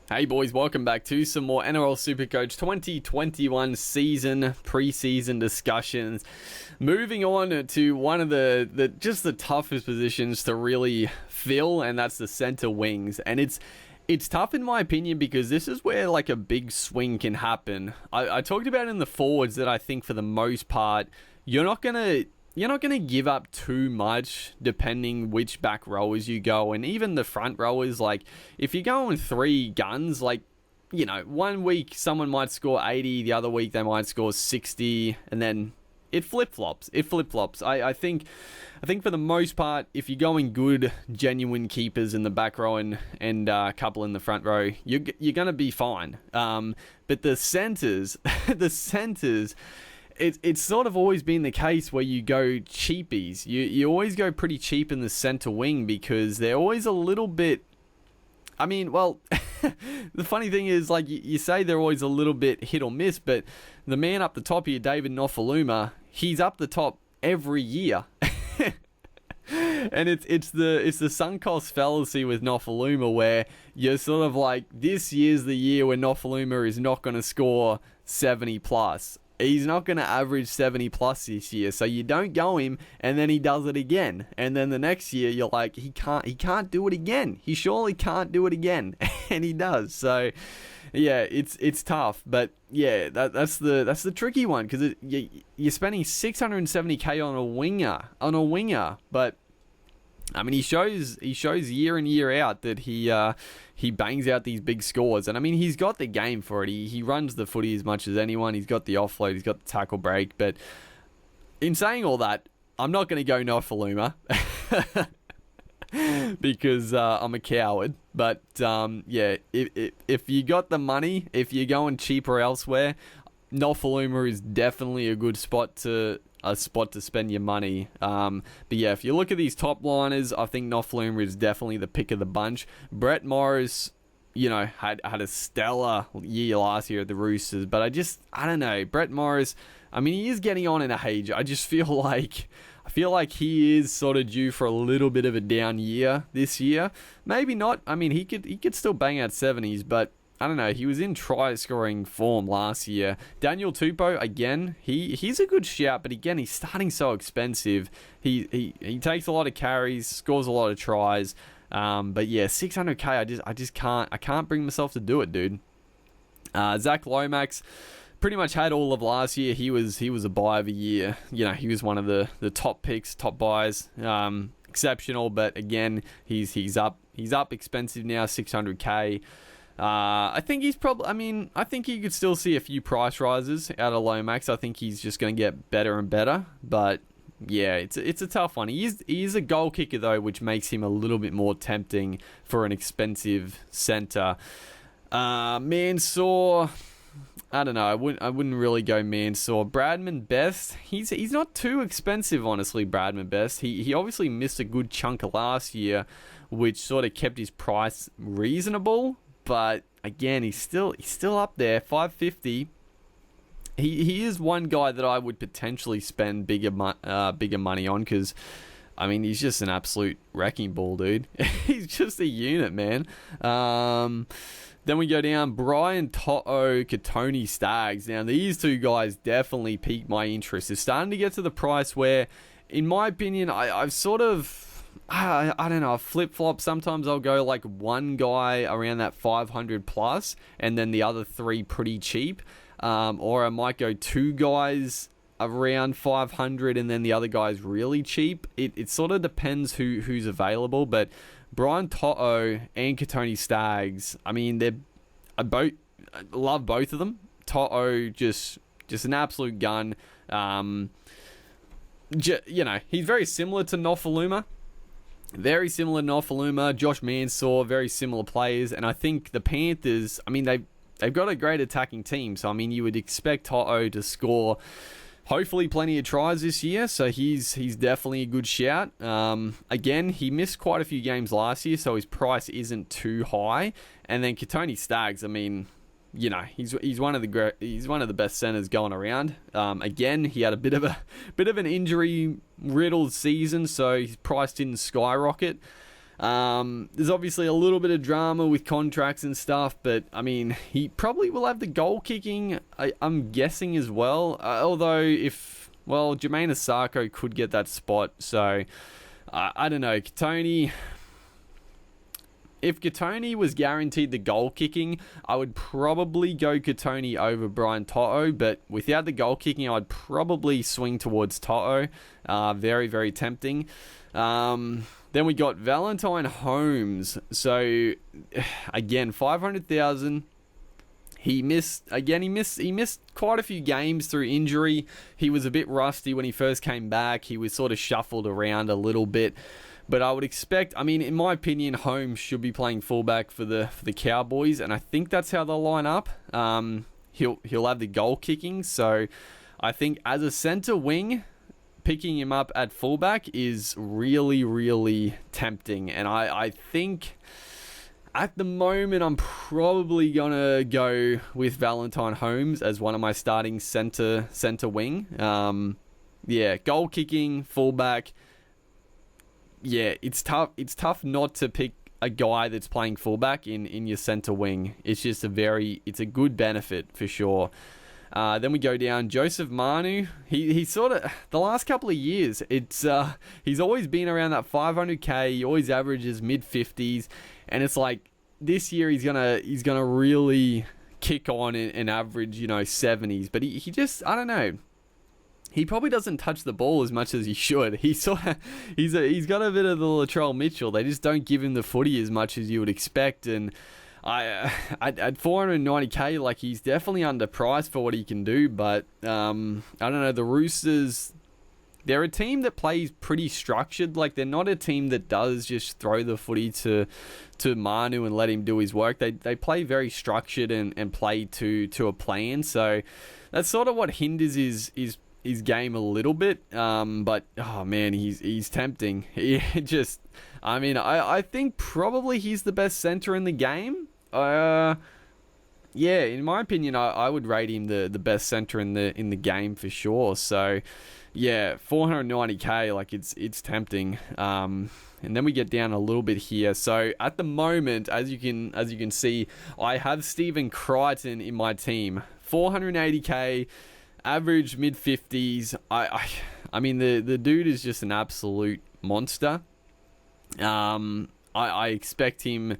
Hey boys, welcome back to some more NRL Supercoach 2021 season preseason discussions. Moving on to one of the toughest positions to really fill, and that's the center wings. And it's tough in my opinion because this is where like a big swing can happen. I talked about in the forwards that I think for the most part you're not gonna give up too much depending which back rowers you go, and even the front rowers. Like if you're going three guns, like, you know, one week someone might score 80, the other week they might score 60, and then it flip-flops. I think for the most part, if you're going good, genuine keepers in the back row and a couple in the front row, you're going to be fine. But the centers, It's sort of always been the case where you go cheapies. You always go pretty cheap in the center wing because they're always a little bit... I mean, well, the funny thing is, like, you say they're always a little bit hit or miss, but the man up the top here, David Nofaluma, he's up the top every year. And it's the sunk cost fallacy with Nofaluma, where you're sort of like, this year's the year where Nofaluma is not going to score 70 plus. He's not going to average 70 plus this year, so you don't go him, and then he does it again, and then the next year you're like, he can't do it again. He surely can't do it again, and he does. So yeah, it's tough, but yeah, that's the tricky one because you're spending 670k on a winger, but I mean, he shows year in year out that he bangs out these big scores, and I mean, he's got the game for it. He runs the footy as much as anyone. He's got the offload, he's got the tackle break. But in saying all that, I'm not going to go Nofaluma because I'm a coward. But yeah, if you got the money, if you're going cheaper elsewhere, Nofaluma is definitely a good spot to spend your money. But yeah, if you look at these top liners, I think Nofaluma is definitely the pick of the bunch. Brett Morris, you know, had a stellar year last year at the Roosters, but I don't know. Brett Morris, I mean, he is getting on in age. I just feel like he is sort of due for a little bit of a down year this year. Maybe not. I mean, he could still bang out 70s, but I don't know, he was in try-scoring form last year. Daniel Tupou, again, he's a good shout, but again, he's starting so expensive. He takes a lot of carries, scores a lot of tries. But yeah, 600k, I can't bring myself to do it, dude. Zach Lomax pretty much had all of last year. He was a buy of a year. You know, he was one of the top picks, top buys. Exceptional, but again, he's up expensive now, 600k. I think he's probably... I mean, I think you could still see a few price rises out of Lomax. I think he's just going to get better and better. But yeah, it's a tough one. He is a goal kicker though, which makes him a little bit more tempting for an expensive centre. Mansour, I don't know. I wouldn't really go Mansour. Bradman Best, he's not too expensive, honestly. Bradman Best. He obviously missed a good chunk of last year, which sort of kept his price reasonable. But again, he's still up there, 550. He is one guy that I would potentially spend bigger money on because, I mean, he's just an absolute wrecking ball, dude. He's just a unit, man. Then we go down, Brian To'o, Katoni Staggs. Now, these two guys definitely piqued my interest. They're starting to get to the price where, in my opinion, I've sort of... I don't know, flip-flop. Sometimes I'll go like one guy around that 500 plus and then the other three pretty cheap. Or I might go two guys around 500 and then the other guy's really cheap. It sort of depends who's available. But Brian To'o and Katoni Staggs, I mean, I love both of them. To'o, just an absolute gun. You know, he's very similar to Nofaluma. Very similar to Nofaluma, Josh Mansour, very similar players, and I think the Panthers, I mean, they've got a great attacking team, so I mean, you would expect To'o to score hopefully plenty of tries this year, so he's definitely a good shout. Again, he missed quite a few games last year, so his price isn't too high, and then Katoni Staggs, I mean, you know, he's one of the best centers going around. Again, he had a bit of an injury riddled season, so his price didn't skyrocket. There's obviously a little bit of drama with contracts and stuff, but I mean, he probably will have the goal kicking, I'm guessing as well. Although Jermaine Asako could get that spot, so I don't know. If Katoni was guaranteed the goal kicking, I would probably go Katoni over Brian To'o, but without the goal kicking, I'd probably swing towards To'o. Very, very tempting. Then we got Valentine Holmes. So, again, 500,000. He missed quite a few games through injury. He was a bit rusty when he first came back. He was sort of shuffled around a little bit. But I would expect, in my opinion, Holmes should be playing fullback for the Cowboys, and I think that's how they'll line up. He'll have the goal kicking, so I think as a centre wing, picking him up at fullback is really, really tempting. And I think at the moment I'm probably gonna go with Valentine Holmes as one of my starting centre wing. Goal kicking, fullback. Yeah, it's tough. It's tough not to pick a guy that's playing fullback in your centre wing. It's just it's a good benefit for sure. Then we go down Joseph Manu. He sort of, the last couple of years, he's always been around that 500k. He always averages mid 50s, and it's like this year he's gonna really kick on and average 70s. But he just, I don't know. He probably doesn't touch the ball as much as he should. He's got a bit of the Latrell Mitchell. They just don't give him the footy as much as you would expect. And at 490k, like, he's definitely underpriced for what he can do. But I don't know. The Roosters, they're a team that plays pretty structured. Like, they're not a team that does just throw the footy to Manu and let him do his work. They play very structured and play to a plan. So that's sort of what hinders his game a little bit, but oh man, he's tempting. I think probably he's the best centre in the game. In my opinion, I would rate him the best centre in the game for sure. So yeah, 490k, like, it's tempting. And then we get down a little bit here. So at the moment, as you can see, I have Stephen Crichton in my team, 480k. Average mid 50s. I mean, the dude is just an absolute monster. I expect him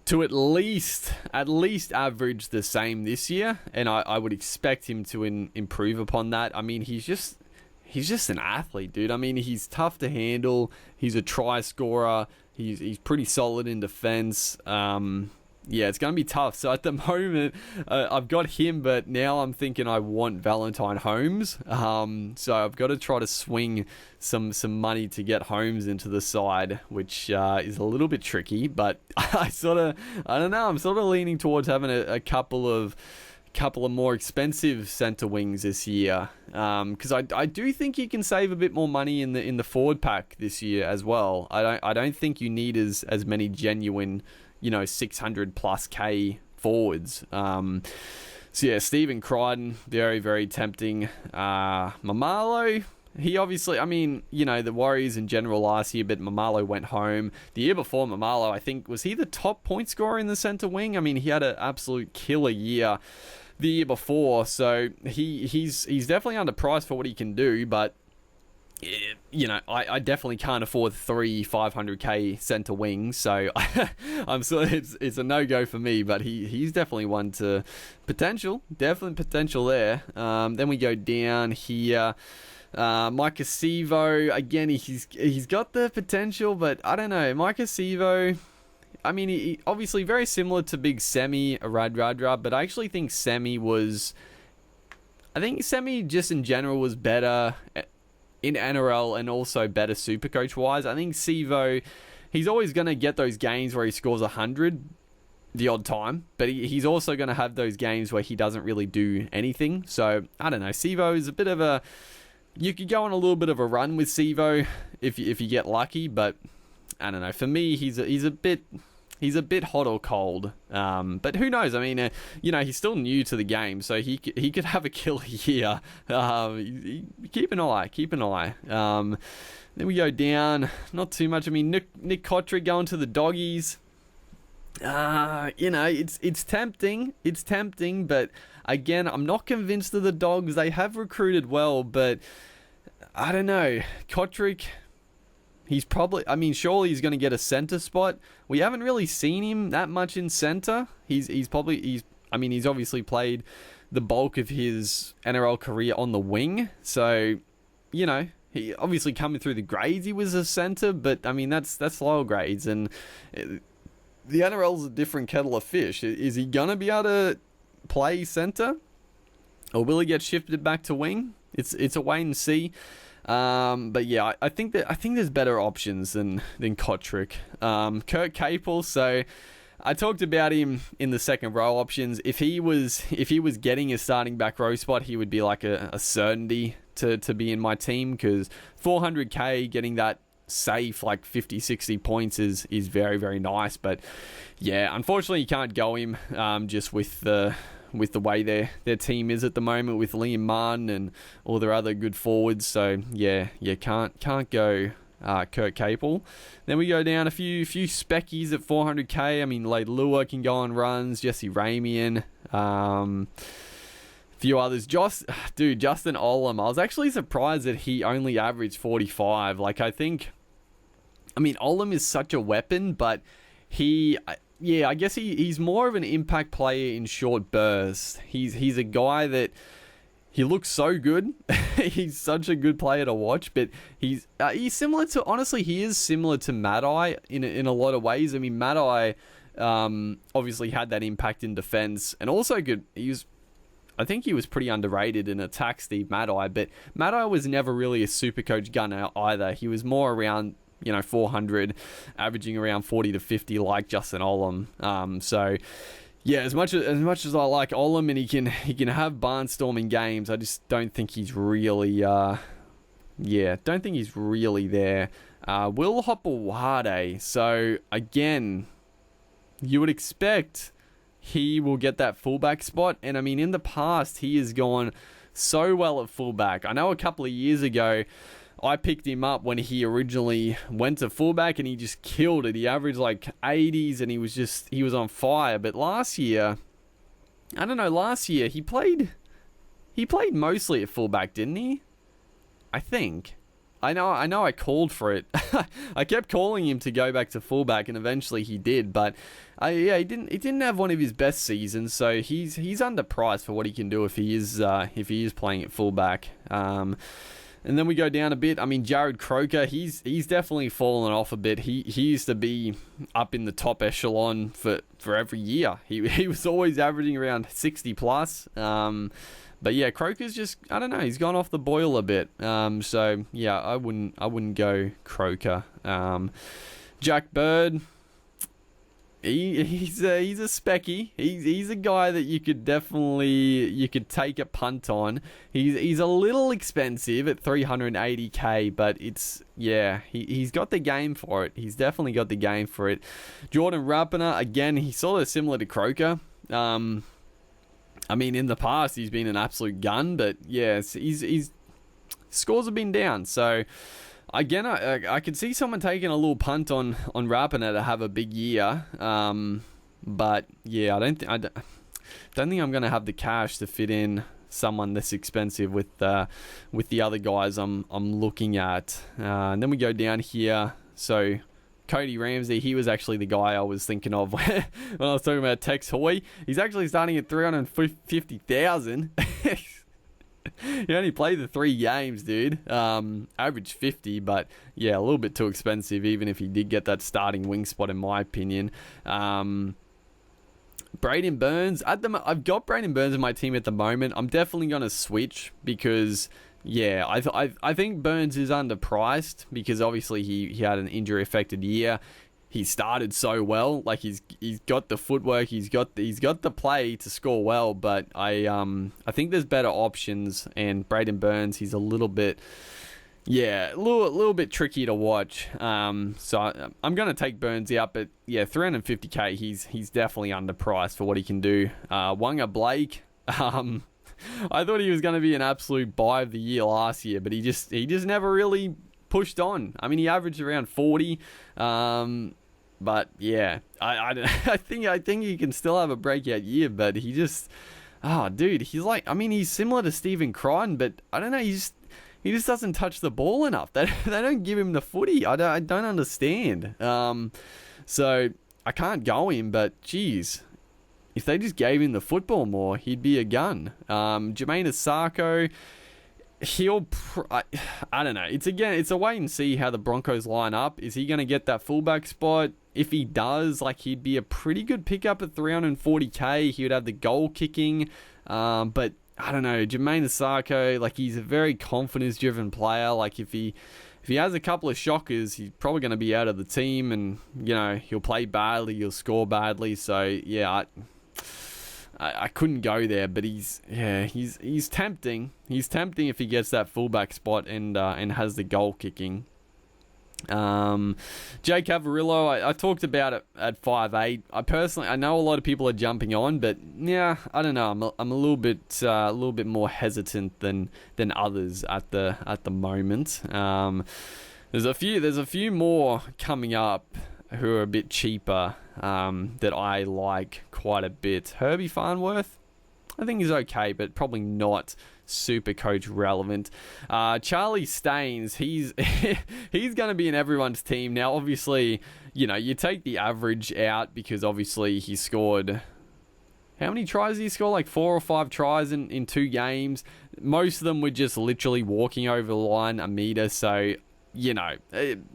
to at least average the same this year, and I would expect him to improve upon that. I mean, he's just an athlete, dude. I mean, he's tough to handle. He's a try scorer. He's pretty solid in defense. Yeah, it's going to be tough. So at the moment, I've got him, but now I'm thinking I want Valentine Holmes. So I've got to try to swing some money to get Holmes into the side, which is a little bit tricky. But I don't know. I'm sort of leaning towards having a couple of more expensive centre wings this year, because I do think you can save a bit more money in the forward pack this year as well. I don't think you need as many genuine 600 plus K forwards. So yeah, Stephen Crichton, very, very tempting. Mamalo, he obviously, the Warriors in general last year, but Mamalo went home. The year before, Mamalo, I think, was he the top point scorer in the centre wing? I mean, he had an absolute killer year the year before, so he's definitely underpriced for what he can do, but I definitely can't afford 3 500k centre wings, so I'm sort of, it's a no-go for me, but he's definitely one to definitely potential there. Then we go down here, Mike Acevo, again, he's got the potential, but I don't know, Mike Acevo, he obviously very similar to Big Semi Radradra, but I actually think Semi just in general was better in NRL and also better Supercoach wise. I think Sevo, he's always going to get those games where he scores 100 the odd time, but he's also going to have those games where he doesn't really do anything. So I don't know, Sevo is a bit of you could go on a little bit of a run with Sevo if you get lucky, but I don't know, for me he's a bit he's a bit hot or cold. But who knows? I mean, he's still new to the game, so he could have a killer year. Keep an eye. Then we go down, not too much. I mean, Nick Kotrick going to the Doggies. It's tempting, but again, I'm not convinced of the Dogs. They have recruited well, but I don't know. Kotrick, surely he's going to get a center spot. We haven't really seen him that much in center. He's obviously played the bulk of his NRL career on the wing, so, he obviously coming through the grades, he was a center, but I mean, that's lower grades, and the NRL's a different kettle of fish. Is he going to be able to play center, or will he get shifted back to wing? It's a wait and see. But yeah, I think there's better options than Kotrick. Kurt Capel, so I talked about him in the second row options. If he was getting a starting back row spot, he would be like a certainty to be in my team, because 400k, getting that safe like 50-60 points is very, very nice. But yeah, unfortunately you can't go him just with the way their team is at the moment, with Liam Martin and all their other good forwards. So yeah, can't go Kurt Capel. Then we go down a few speckies at 400k. I mean, Lua can go on runs, Jesse Ramian, few others. Justin Ollam. I was actually surprised that he only averaged 45. Ollam is such a weapon, but I guess he's more of an impact player in short bursts. He's a guy that he looks so good. He's such a good player to watch, but he's similar to, honestly, he is similar to Maddai in a lot of ways. I mean, Maddai obviously had that impact in defense, and also good. I think he was pretty underrated in attack, Steve Maddai, but Maddai was never really a super coach gunner either. He was more around 400, averaging around 40 to 50 like Justin Ollam. So yeah, as much as I like Ollam and he can have barnstorming games, I just don't think he's really there. Will Hopewade. So again, you would expect he will get that fullback spot, and I mean, in the past he has gone so well at fullback. I know a couple of years ago I picked him up when he originally went to fullback, and he just killed it. He averaged like 80s, and he was on fire. But last year he played mostly at fullback, didn't he? I think. I know I called for it. I kept calling him to go back to fullback, and eventually he did. But he didn't have one of his best seasons, so he's underpriced for what he can do if he is playing at fullback. And then we go down a bit. I mean, Jared Croker, he's definitely fallen off a bit. He used to be up in the top echelon for every year. He was always averaging around 60 plus. But yeah, Croker's just, I don't know, he's gone off the boil a bit. So yeah, I wouldn't go Croker. Jack Bird, he's a specky. He's a guy that you could take a punt on. He's a little expensive at 380k, but he's got the game for it. He's definitely got the game for it. Jordan Rappana, again, he's sort of similar to Croker. I mean, in the past he's been an absolute gun, but yeah, he's scores have been down. So again, I could see someone taking a little punt on Rappana to have a big year. But yeah, I don't think I'm going to have the cash to fit in someone this expensive with the other guys I'm looking at. And then we go down here. So Cody Ramsey, he was actually the guy I was thinking of when I was talking about Tex Hoy. He's actually starting at 350,000. He only played the 3 games, dude. Average 50, but yeah, a little bit too expensive, even if he did get that starting wing spot, in my opinion. Braden Burns, I've got Braden Burns in my team at the moment. I'm definitely going to switch because, yeah, I think Burns is underpriced because obviously he had an injury-affected year. He started so well, like he's got the footwork, he's got the play to score well, but I think there's better options, and Braden Burns, he's a little bit Yeah, a little bit tricky to watch. So I'm going to take Burns out, but yeah, 350k, he's definitely underpriced for what he can do. Wanga Blake, I thought he was going to be an absolute buy of the year last year, but he just never really pushed on. I mean, he averaged around 40. But yeah, I think he can still have a breakout year, but he just, dude, he's like, I mean, he's similar to Stephen Crichton, but I don't know, he just doesn't touch the ball enough. They don't give him the footy. I don't understand. So I can't go him, but geez, if they just gave him the football more, he'd be a gun. Jermaine Asako, I don't know. It's a wait and see how the Broncos line up. Is he going to get that fullback spot? If he does, like, he'd be a pretty good pickup at 340k. He would have the goal kicking. But I don't know. Jermaine Asako, like, he's a very confidence-driven player. Like, if he has a couple of shockers, he's probably going to be out of the team, and he'll play badly, he'll score badly. So yeah, I couldn't go there, but he's tempting. He's tempting if he gets that fullback spot and has the goal kicking. Jake Avarillo, I talked about it at 5'8". I know a lot of people are jumping on, but yeah, I don't know. I'm a little bit more hesitant than others at the moment. There's a few more coming up who are a bit cheaper that I like quite a bit. Herbie Farnworth, I think he's okay, but probably not super coach relevant. Charlie Staines, he's going to be in everyone's team. Now, obviously, you take the average out because obviously he scored... How many tries did he score? Like 4 or 5 tries in 2 games. Most of them were just literally walking over the line a meter. So,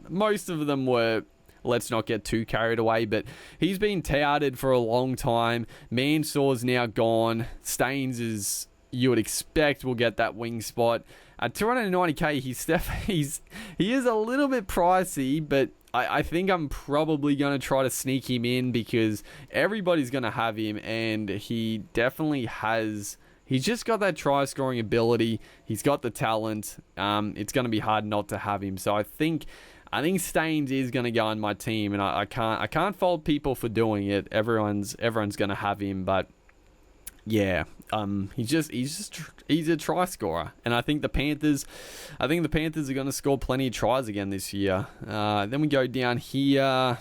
most of them were... Let's not get too carried away, but he's been touted for a long time. Mansaw's now gone. Staines is, you would expect, will get that wing spot. At 290k, he is a little bit pricey, but I think I'm probably going to try to sneak him in because everybody's going to have him, and he definitely has... He's just got that try-scoring ability. He's got the talent. It's going to be hard not to have him. So I think Staines is going to go on my team, and I can't fault people for doing it. Everyone's going to have him, but yeah, he's a try scorer, and I think the Panthers are going to score plenty of tries again this year. Then we go down here.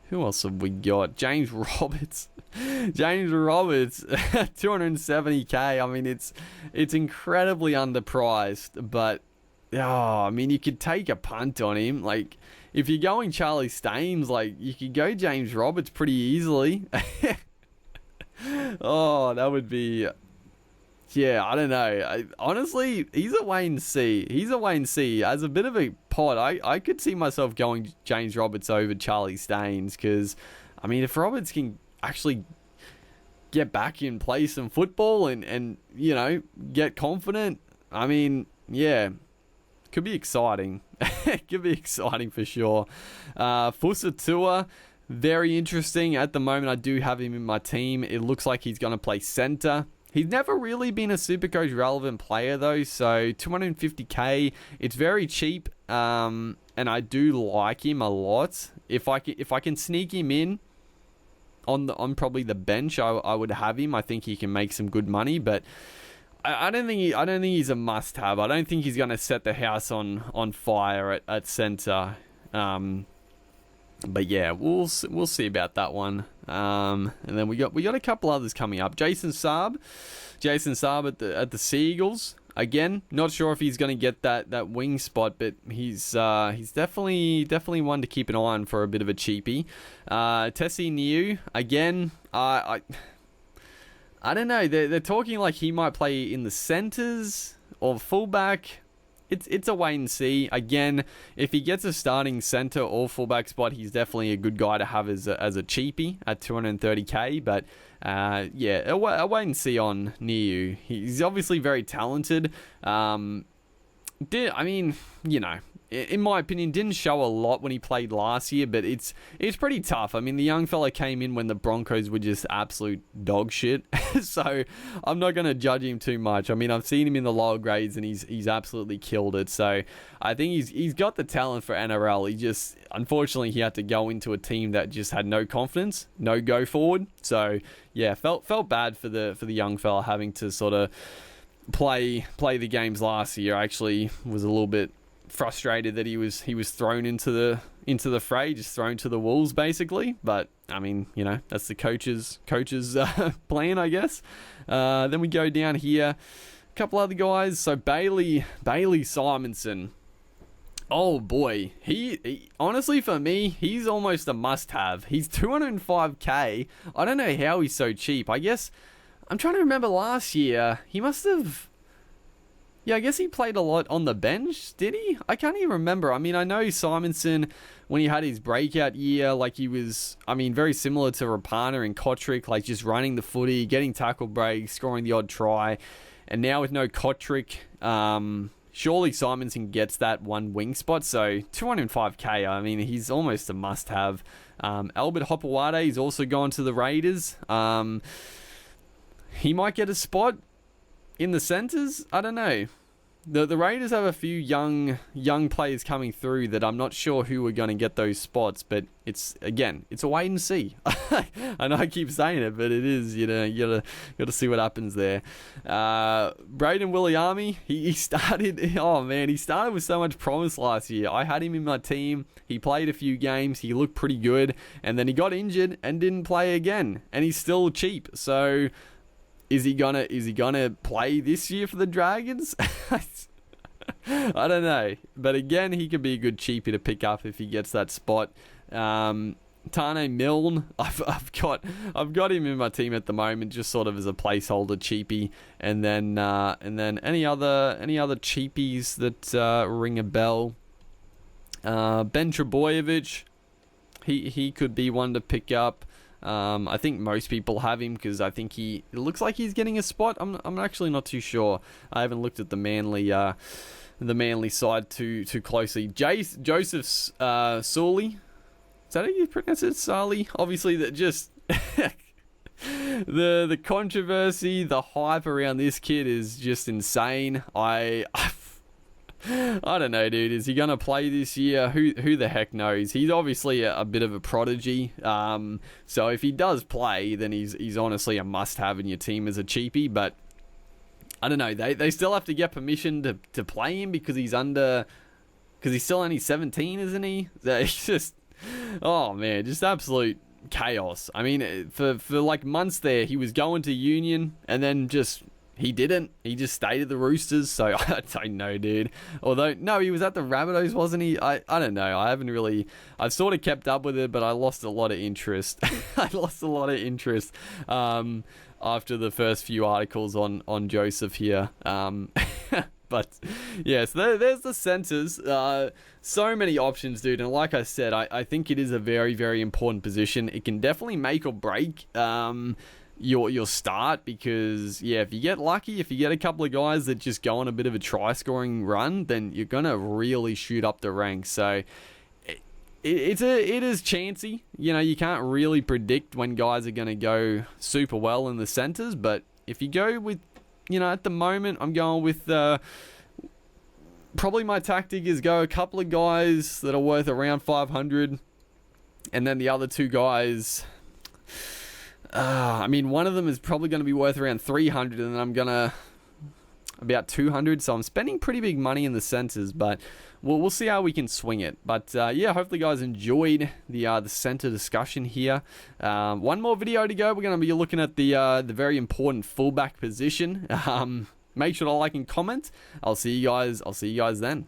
Who else have we got? James Roberts. 270k. I mean, it's incredibly underpriced, but I mean, you could take a punt on him. Like, if you're going Charlie Staines, like, you could go James Roberts pretty easily. That would be... Yeah, I don't know. Honestly, he's a wait and see. As a bit of a pod, I could see myself going James Roberts over Charlie Staines because, I mean, if Roberts can actually get back and play some football and get confident, I mean, yeah... Could be exciting. Could be exciting for sure. Fusatua, very interesting. At the moment, I do have him in my team. It looks like he's going to play center. He's never really been a Supercoach relevant player though, so 250k, it's very cheap, and I do like him a lot. If I can sneak him in on probably the bench, I would have him. I think he can make some good money, but I don't think he's a must-have. I don't think he's going to set the house on fire at centre. But yeah, we'll see about that one. And then we got a couple others coming up. Jason Saab at the Seagulls. Again, not sure if he's going to get that wing spot, but he's definitely one to keep an eye on for a bit of a cheapie. Tessie Niu, again, I don't know. They're talking like he might play in the centres or fullback. It's a wait and see. Again, if he gets a starting centre or fullback spot, he's definitely a good guy to have as a cheapie at 230k. But yeah, a wait and see on Niu. He's obviously very talented. I mean, in my opinion, didn't show a lot when he played last year, but it's pretty tough. I mean, the young fella came in when the Broncos were just absolute dog shit, so I'm not going to judge him too much. I mean, I've seen him in the lower grades, and he's absolutely killed it. So I think he's got the talent for NRL. He just, unfortunately, he had to go into a team that just had no confidence, no go forward. So yeah, felt bad for the young fella having to sort of play the games last year. I actually was a little bit frustrated that he was thrown into the fray, just thrown to the wolves basically. But I mean, you know, that's the coach's plan, I guess. Then we go down here, a couple other guys. So Bailey Simonson. Oh boy, he honestly, for me, he's almost a must-have. He's 205k. I don't know how he's so cheap. I guess I'm trying to remember last year. He must have. Yeah, I guess he played a lot on the bench, did he? I can't even remember. I mean, I know Simonson, when he had his breakout year, like he was, I mean, very similar to Rappana and Kotrick, like just running the footy, getting tackle breaks, scoring the odd try. And now with no Kotrick, surely Simonson gets that one wing spot. So 205k, I mean, he's almost a must-have. Albert Hopewade, he's also gone to the Raiders. He might get a spot in the centres. I don't know. The Raiders have a few young players coming through that I'm not sure who are going to get those spots, but it's a wait and see. I know I keep saying it, but it is, you know, you gotta see what happens there. Braden Williami, he started with so much promise last year. I had him in my team. He played a few games, he looked pretty good, and then he got injured and didn't play again, and he's still cheap. So Is he gonna play this year for the Dragons? I don't know, but again, he could be a good cheapie to pick up if he gets that spot. Tane Milne, I've got him in my team at the moment, just sort of as a placeholder cheapie, and then any other cheapies that ring a bell. Ben Trebojevic, he could be one to pick up. I think most people have him because I think it looks like he's getting a spot. I'm actually not too sure. I haven't looked at the Manly side too closely. Jace Joseph Sawley. Is that how you pronounce it? Sawley? Obviously, that just the controversy, the hype around this kid is just insane. I don't know, dude. Is he going to play this year? Who the heck knows? He's obviously a bit of a prodigy. So if he does play, then he's honestly a must-have in your team as a cheapie. But I don't know. They still have to get permission to play him because he's still only 17, isn't he? It's just, oh man, just absolute chaos. I mean, for like months there, he was going to Union and then just. He didn't. He just stayed at the Roosters, so I don't know, dude. Although, no, he was at the Rabbitohs, wasn't he? I don't know. I've sort of kept up with it, but I lost a lot of interest. After the first few articles on Joseph here. But, yeah, so there's the centres. So many options, dude. And like I said, I think it is a very, very important position. It can definitely make or break your start because, yeah, if you get lucky, if you get a couple of guys that just go on a bit of a try-scoring run, then you're going to really shoot up the ranks. So it is chancy. You know, you can't really predict when guys are going to go super well in the centres, but if you go with, you know, at the moment, I'm going with probably my tactic is go a couple of guys that are worth around 500 and then the other two guys... I mean, one of them is probably going to be worth around 300, and then I'm going to about 200. So I'm spending pretty big money in the centres, but we'll see how we can swing it. But yeah, hopefully you guys enjoyed the centre discussion here. One more video to go. We're going to be looking at the very important fullback position. Make sure to like and comment. I'll see you guys then.